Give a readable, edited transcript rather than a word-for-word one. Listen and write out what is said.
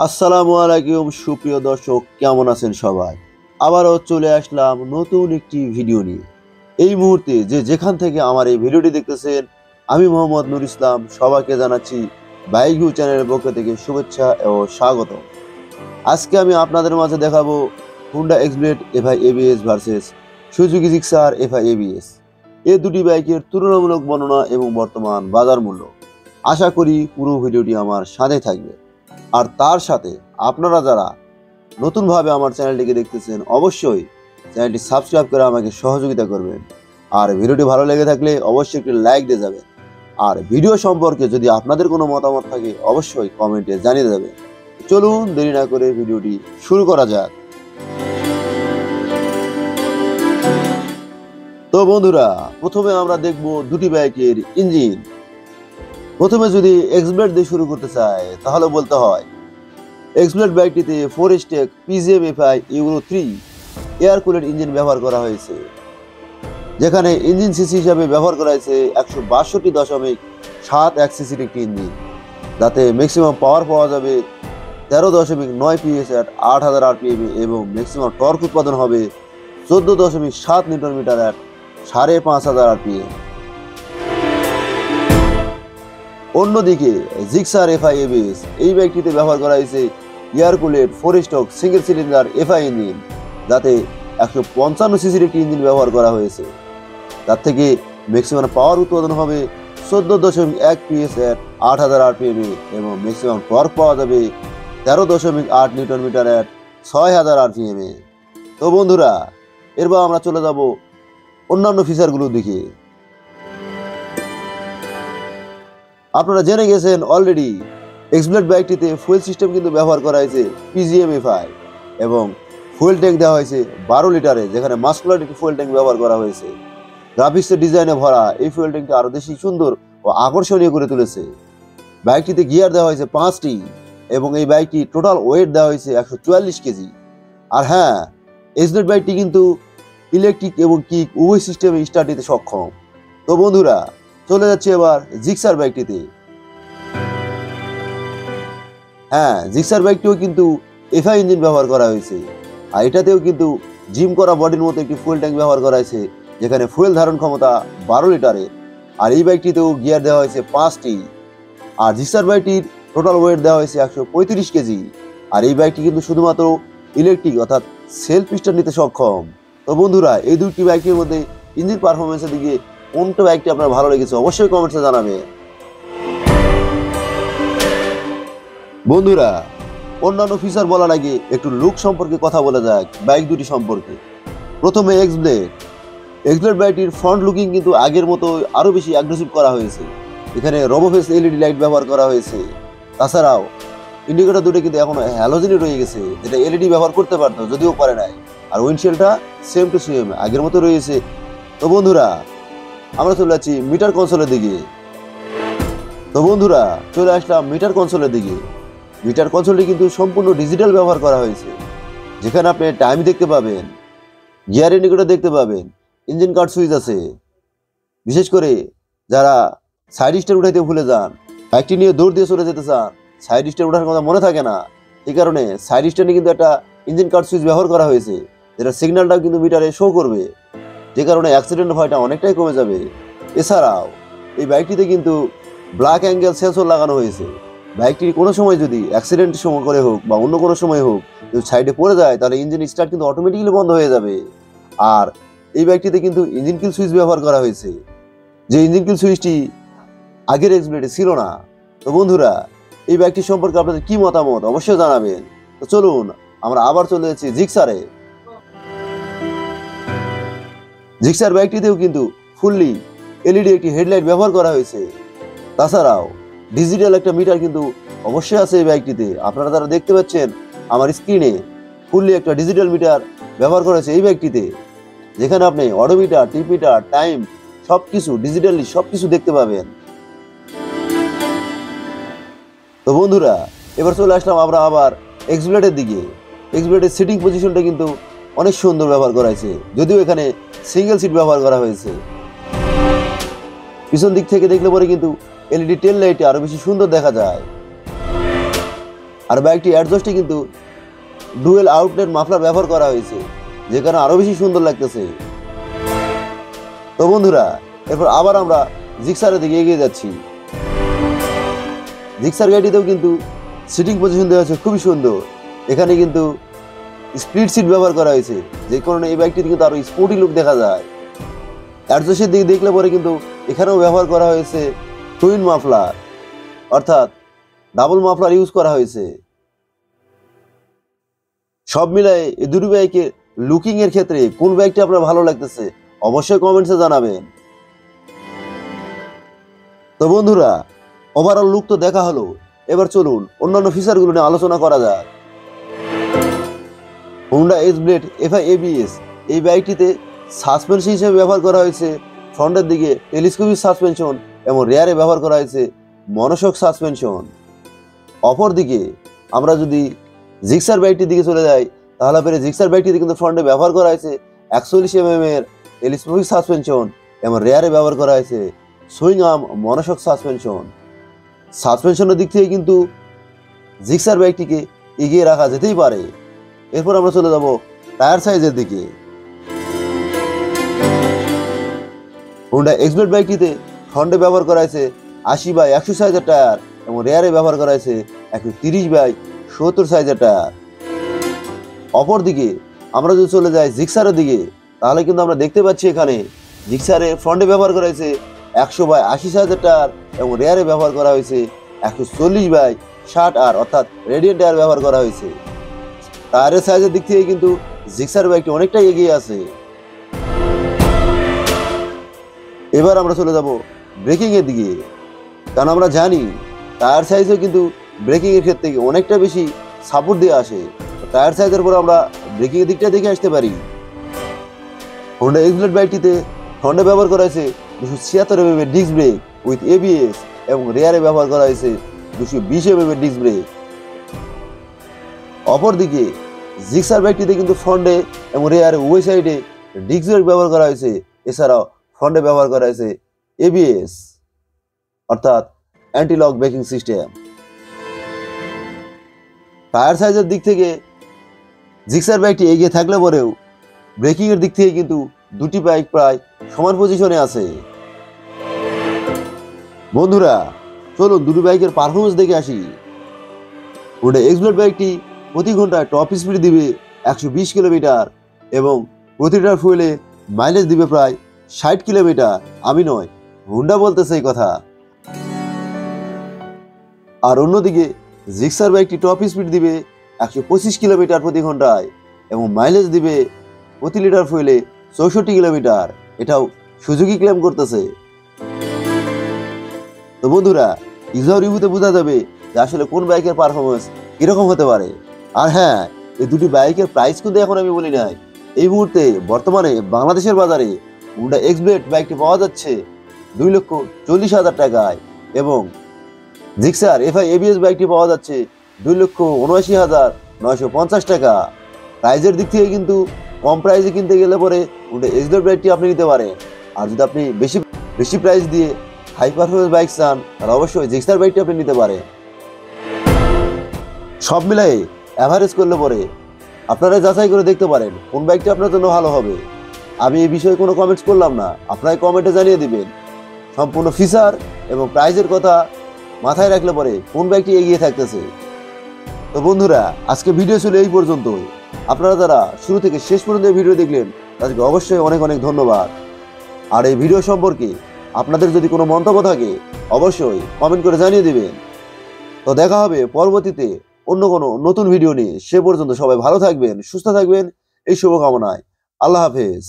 আসসালামু আলাইকুম সুপ্রিয় দর্শক, কেমন আছেন সবাই? আবারও চলে আসলাম নতুন একটি ভিডিও নিয়ে। এই মুহূর্তে যেখান থেকে আমার এই ভিডিওটি দেখতেছেন, আমি মোহাম্মদ নুর ইসলাম সবাইকে জানাচ্ছি বাইক ভিউ চ্যানেলের পক্ষ থেকে শুভেচ্ছা ও স্বাগত। আজকে আমি আপনাদের মাঝে দেখাবো Honda X-Blade FI ABS versus Suzuki Gixxer FI ABS. এই দুটি বাইকের তুলনামূলক বর্ণনা এবং বর্তমান বাজার মূল্য। আশা করি পুরো ভিডিওটি আমার সাথে থাকবে। আর তার সাথে আপনারা যারা নতুনভাবে আমার চ্যানেলটিকে দেখতেছেন, অবশ্যই চ্যানেলটি সাবস্ক্রাইব করে আমাকে সহযোগিতা করবেন। আর ভিডিওটি ভালো লেগে থাকলে অবশ্যই একটি লাইক দিয়ে যাবেন। আর ভিডিও সম্পর্কে যদি আপনাদের কোনো মতামত থাকে, অবশ্যই কমেন্টে জানিয়ে দেবেন। চলুন দেরি না করে ভিডিওটি শুরু করা যাক। তো বন্ধুরা, প্রথমে আমরা দেখব দুটি বাইকের ইঞ্জিন। প্রথমে যদি এক্সব্লেড দিয়ে শুরু করতে চাই, তাহলে বলতে হয় এক্সব্লেড বাইকটিতে 4 stroke PGM FI Euro 3 air cooled engine ব্যবহার করা হয়েছে, যেখানে ইঞ্জিন সিসি হিসাবে ব্যবহার করা হয়েছে 162.71 সিসির একটি ইঞ্জিন, যাতে ম্যাক্সিমাম পাওয়ার পাওয়া যাবে 13.9 পিএস অ্যাট 8000 আরপিএম এবং ম্যাক্সিমাম টর্ক উৎপাদন হবে 14.7 নিউটন মিটার অ্যাট 5500 আরপিএম। অন্যদিকে জিক্সার এফআই এবিএস এই বাইকটিতে ব্যবহার করা হয়েছে air cooled 4 stroke single cylinder FI engine, যাতে 155 সিসির একটি ইঞ্জিন ব্যবহার করা হয়েছে। তার থেকে ম্যাক্সিমাম পাওয়ার উৎপাদন হবে 14.1 পিএস অ্যাট 8000 আরপিএম এবং ম্যাক্সিমাম টর্ক পাওয়া যাবে 13.8 নিউটন মিটার অ্যাট 6000 আরপিএম। তো বন্ধুরা, এরপর আমরা চলে যাব অন্যান্য ফিচারগুলোর দিকে। আপনারা জেনে গেছেন অলরেডি এক্সব্লেড বাইকটিতে ফুয়েল সিস্টেম কিন্তু ব্যবহার করা হয়েছে পিজিএম এফআই এবং ফুয়েল ট্যাঙ্ক দেওয়া হয়েছে 12 লিটারে, যেখানে মাস্কুলার একটি ফুয়েল ট্যাঙ্ক ব্যবহার করা হয়েছে। গ্রাফিক্সের ডিজাইনে ভরা এই ফুয়েল ট্যাঙ্কটি আরও বেশি সুন্দর ও আকর্ষণীয় করে তুলেছে। বাইকটিতে গিয়ার দেওয়া হয়েছে 5টি এবং এই বাইকটি টোটাল ওয়েট দেওয়া হয়েছে 144 কেজি। আর হ্যাঁ, এক্সব্লেড বাইকটি কিন্তু ইলেকট্রিক এবং কিক উভয় সিস্টেমে স্টার্ট দিতে সক্ষম। তো বন্ধুরা, চলে যাচ্ছে এবার জিক্সার বাইকটিতে। হ্যাঁ, জিক্সার বাইকটিও কিন্তু এফআই ইঞ্জিন ব্যবহার করা হয়েছে, আর এটাতেও কিন্তু জিম করা বডির মতো একটি ফুয়েল ট্যাঙ্ক ব্যবহার করা হয়েছে, যেখানে ফুয়েল ধারণ ক্ষমতা 12 লিটারের। আর এই বাইকটিতেও গিয়ার দেওয়া হয়েছে 5টি। আর জিক্সার বাইকটির টোটাল ওয়েট দেওয়া হয়েছে 135 কেজি। আর এই বাইকটি কিন্তু শুধুমাত্র ইলেকট্রিক অর্থাৎ সেলফ স্টার্ট নিতে সক্ষম। তো বন্ধুরা, এই দুটি বাইকের মধ্যে ইঞ্জিন পারফরমেন্সের দিকে কোনটা বাইকটি আপনার ভালো লেগেছে অবশ্যই কমেন্টসে জানাবেন। বন্ধুরা, অন্যান্য ফিচার বলার আগে একটু লুক সম্পর্কে কথা বলা যাক বাইক দুটি সম্পর্কে। প্রথমে এক্সব্লেড বাইকটির ফ্রন্ট লুকিং কিন্তু আগের মতো আরও বেশি অ্যাগ্রেসিভ করা হয়েছে। এখানে রোবোফেস এলইডি লাইট ব্যবহার করা হয়েছে। তাছাড়াও ইন্ডিকেটর দুটো কিন্তু এখন হ্যালোজেনে রয়ে গেছে, যেটা এলইডি ব্যবহার করতে পারতো, যদিও করে নাই। আর উইন্ডশিল্ডটা সেম টু সেম আগের মতো রয়েছে। তো বন্ধুরা, আমরা চলে যাচ্ছি মিটার কনসোলের দিকে। চলে আসলাম মিটার কনসোলের দিকে। মিটার কনসোলটি কিন্তু সম্পূর্ণ ডিজিটাল ব্যবহার করা হয়েছে, যেখানে আপনি টাইম দেখতে পাবেন, গিয়ার ইন্ডিকেটর দেখতে পাবেন, ইঞ্জিন কার্ড সুইচ আছে। বিশেষ করে যারা সাইড স্টার উঠাইতে ভুলে যান, বাইকটি নিয়ে দৌড় দিয়ে চলে যেতে চান, সাইড স্টার ওঠার কথা মনে থাকে না, এই কারণে সাইড স্ট্যান্ডে কিন্তু একটা ইঞ্জিন কার্ড সুইচ ব্যবহার করা হয়েছে, যেটা সিগন্যালটাও কিন্তু মিটারে শো করবে, যে কারণে অ্যাক্সিডেন্ট ভয়টা অনেকটাই কমে যাবে। এছাড়াও এই বাইকটিতে কিন্তু ব্ল্যাক অ্যাঙ্গেল সেন্সর লাগানো হয়েছে। বাইকটি কোনো সময় যদি অ্যাক্সিডেন্টের সময় করে হোক বা অন্য কোনো সময় হোক, যদি সাইডে পড়ে যায়, তাহলে ইঞ্জিন স্টার্ট কিন্তু অটোমেটিক্যালি বন্ধ হয়ে যাবে। আর এই বাইকটিতে কিন্তু ইঞ্জিন কিল সুইচ ব্যবহার করা হয়েছে, যে ইঞ্জিন কিল সুইচটি আগের এক্সব্লেডে ছিল না। তো বন্ধুরা, এই বাইকটি সম্পর্কে আপনাদের কি মতামত অবশ্যই জানাবেন। তো চলুন আমরা আবার চলে যাচ্ছি জিক্সারে। জিক্সার বাইকটিতেও কিন্তু ফুললি এলইডি একটি হেডলাইট ব্যবহার করা হয়েছে। তাছাড়াও ডিজিটাল একটা মিটার কিন্তু অবশ্যই আছে এই বাইকটিতে। আপনারা যারা দেখতে পাচ্ছেন আমার স্ক্রিনে, ফুললি একটা ডিজিটাল মিটার ব্যবহার করা হয়েছে এই বাইকটিতে, যেখানে আপনি অডোমিটার, টিপ মিটার, টাইম সবকিছু ডিজিটালি সবকিছু দেখতে পাবেন। তো বন্ধুরা, এবার চলে আসলাম আমরা আবার এক্সব্লেডের দিকে। এক্সব্লেডের সিটিং পজিশনটা কিন্তু অনেক সুন্দর ব্যবহার করা হয়েছে, যদিও এখানে সিঙ্গেল সিট ব্যবহার করা হয়েছে। পিছন দিক থেকে দেখলে পরে কিন্তু এলইডি টেল লাইটে আরো বেশি সুন্দর দেখা যায়। আর বাইকটি অ্যাডজাস্টে কিন্তু ডুয়েল আউটলেট মাফলার ব্যবহার করা হয়েছে, যেখানে আরো বেশি সুন্দর লাগতেছে। তো বন্ধুরা, এরপর আবার আমরা জিক্সারের দিকে এগিয়ে যাচ্ছি। জিক্সার গাড়িতেও কিন্তু সিটিং পজিশন দেওয়া আছে খুবই সুন্দর। এখানে কিন্তু স্প্লিট সিট ব্যবহার করা হয়েছে, যে কারণে এই বাইকটিতে কিন্তু আরো স্পোর্টি লুক দেখা যায়। অ্যাডজাস্টের দিকে দেখলে পরে কিন্তু এখানেও ব্যবহার করা হয়েছে টুইন মাফলার, অর্থাৎ ডাবল মাফলার ইউজ করা হয়েছে। সব মিলাই এই দুটি বাইকের লুকিং এর ক্ষেত্রে কোন বাইকটি আপনার ভালো লাগতেছে অবশ্যই কমেন্টসে জানাবেন। তো বন্ধুরা, ওভারঅল লুক তো দেখা হলো, এবার চলুন অন্যান্য ফিচারগুলো নিয়ে আলোচনা করা যাক। হোন্ডা এস-ব্লেড FI ABS এই বাইকটিতে সাসপেনশন হিসেবে ব্যবহার করা হয়েছে ফ্রন্টের দিকে টেলিস্কোপিক সাসপেনশন এবং রেয়ারে ব্যবহার করা হয়েছে মনোশক সাসপেনশন। অপরদিকে আমরা যদি জিক্সার বাইকটির দিকে চলে যাই, তাহলে পরে জিক্সার বাইকটিতে কিন্তু ফ্রন্টে ব্যবহার করা হয়েছে 41 mm এর টেলিস্কোপিক সাসপেনশন এবং রেয়ারে ব্যবহার করা হয়েছে সুইং আর্ম মনোশক সাসপেনশন। সাসপেনশনের দিক থেকে কিন্তু জিক্সার বাইকটিকে এগিয়ে রাখা যেতেই পারে। এরপর আমরা চলে যাব টায়ার সাইজের দিকে। হোন্ডা এক্স-ব্লেড বাইকটিতে ফ্রন্টে ব্যবহার করা হয়েছে 80/100 সাইজের টায়ার এবং রেয়ারে ব্যবহার করা হয়েছে 130/70 সাইজের টায়ার। অপরদিকে আমরা যদি চলে যাই জিক্সারের দিকে, তাহলে কিন্তু আমরা দেখতে পাচ্ছি এখানে জিক্সারে ফ্রন্টে ব্যবহার করা হয়েছে 100/80 সাইজের টায়ার এবং রেয়ারে ব্যবহার করা হয়েছে 140/60R অর্থাৎ রেডিয়েন্ট টায়ার ব্যবহার করা হয়েছে। টায়ারের সাইজের দিক থেকে কিন্তু জিক্সার বাইকটি অনেকটাই এগিয়ে আছে। এবার আমরা চলে যাব ব্রেকিং এর দিকে, কারণ আমরা জানি টায়ার সাইজও কিন্তু ব্রেকিং এর ক্ষেত্রে অনেকটা বেশি সাপোর্ট দিয়ে আসে। টায়ার সাইজের পর আমরা ব্রেকিং এর দিকটা দেখে আসতে পারি। হোন্ডা এক্স-ব্লেড বাইকটিতে ফ্রন্টে ব্যবহার করা হয়েছে 276 mm এর ডিস্ক ব্রেক উইথ ABS এবং রেয়ারে ব্যবহার করা হয়েছে 220 mm এর ডিস্ক ব্রেক। অপরদিকে জিক্সার বাইকটিতে কিন্তু ফ্রন্টে এবং রেয়ারে উভয় সাইডে ডিস্ক ব্রেক ব্যবহার করা হয়েছে। এছাড়াও ফ্রন্টে ব্যবহার করা হয়েছে ABS অর্থাৎ anti lock braking system. Tyre সাইজের দিক থেকে জিক্সার বাইকটি এগিয়ে থাকলে পরেও ব্রেকিং এর দিক থেকে কিন্তু দুটি বাইক প্রায় সমান পজিশনে আছে। বন্ধুরা, চলুন দুটি বাইকের পারফরমেন্স দেখে আসি। হোন্ডা এক্স-ব্লেড বাইকটি প্রতি ঘন্টায় টপ স্পিড দিবে 120 কিলোমিটার এবং প্রতি লিটার ফুয়েলে মাইলেজ দিবে প্রায় 60 কিলোমিটার। আমি নয়, হোন্ডা বলতেছে এই কথা। আর অন্যদিকে জিক্সার বাইকটি টপ স্পিড দিবে 125 কিলোমিটার প্রতি ঘন্টায় এবং মাইলেজ দিবে প্রতি লিটার ফুয়েলে 64 কিলোমিটার। এটাও সুজুকি ক্লেম করতেছে। তো বন্ধুরা, ইউজার রিভিউতে বোঝা যাবে যে আসলে কোন বাইকের পারফরমেন্স কিরকম হতে পারে। আর হ্যাঁ, এই দুটি বাইকের প্রাইস কিন্তু এখন আমি বলি নাই। এই মুহূর্তে বর্তমানে বাংলাদেশের বাজারে হোন্ডা এক্স-ব্লেড বাইকটি পাওয়া যাচ্ছে 2,40,000 টাকায় এবং জিক্সার FI ABS বাইকটি পাওয়া যাচ্ছে 2,79,950 টাকা। প্রাইজের দিক থেকে কিন্তু কম প্রাইসে কিনতে গেলে পরে হোন্ডা এক্স-ব্লেড বাইকটি আপনি নিতে পারেন। আর যদি আপনি বেশি প্রাইস দিয়ে হাই পারফরমেন্স বাইক চান, তাহলে অবশ্যই জিক্সার বাইকটি আপনি নিতে পারেন। সব মিলাই অ্যাভারেজ করলে পরে আপনারা যাচাই করে দেখতে পারেন কোন বাইকটি আপনার জন্য ভালো হবে। আমি এই বিষয়ে কোনো কমেন্টস করলাম না, আপনারা কমেন্টে জানিয়ে দিবেন সম্পূর্ণ ফিচার এবং প্রাইজের কথা মাথায় রাখলে পরে কোন বাইকটি এগিয়ে থাকতেছে। তো বন্ধুরা, আজকে ভিডিও ছিল এই পর্যন্তই। আপনারা যারা শুরু থেকে শেষ পর্যন্ত ভিডিও দেখলেন তাদেরকে অবশ্যই অনেক অনেক ধন্যবাদ। আর এই ভিডিও সম্পর্কে আপনাদের যদি কোনো মন্তব্য থাকে অবশ্যই কমেন্ট করে জানিয়ে দিবেন। তো দেখা হবে পরবর্তীতে অন্য কোনো নতুন ভিডিও নিয়ে। সে পর্যন্ত সবাই ভালো থাকবেন, সুস্থ থাকবেন, এই শুভকামনায়। আল্লাহ হাফেজ।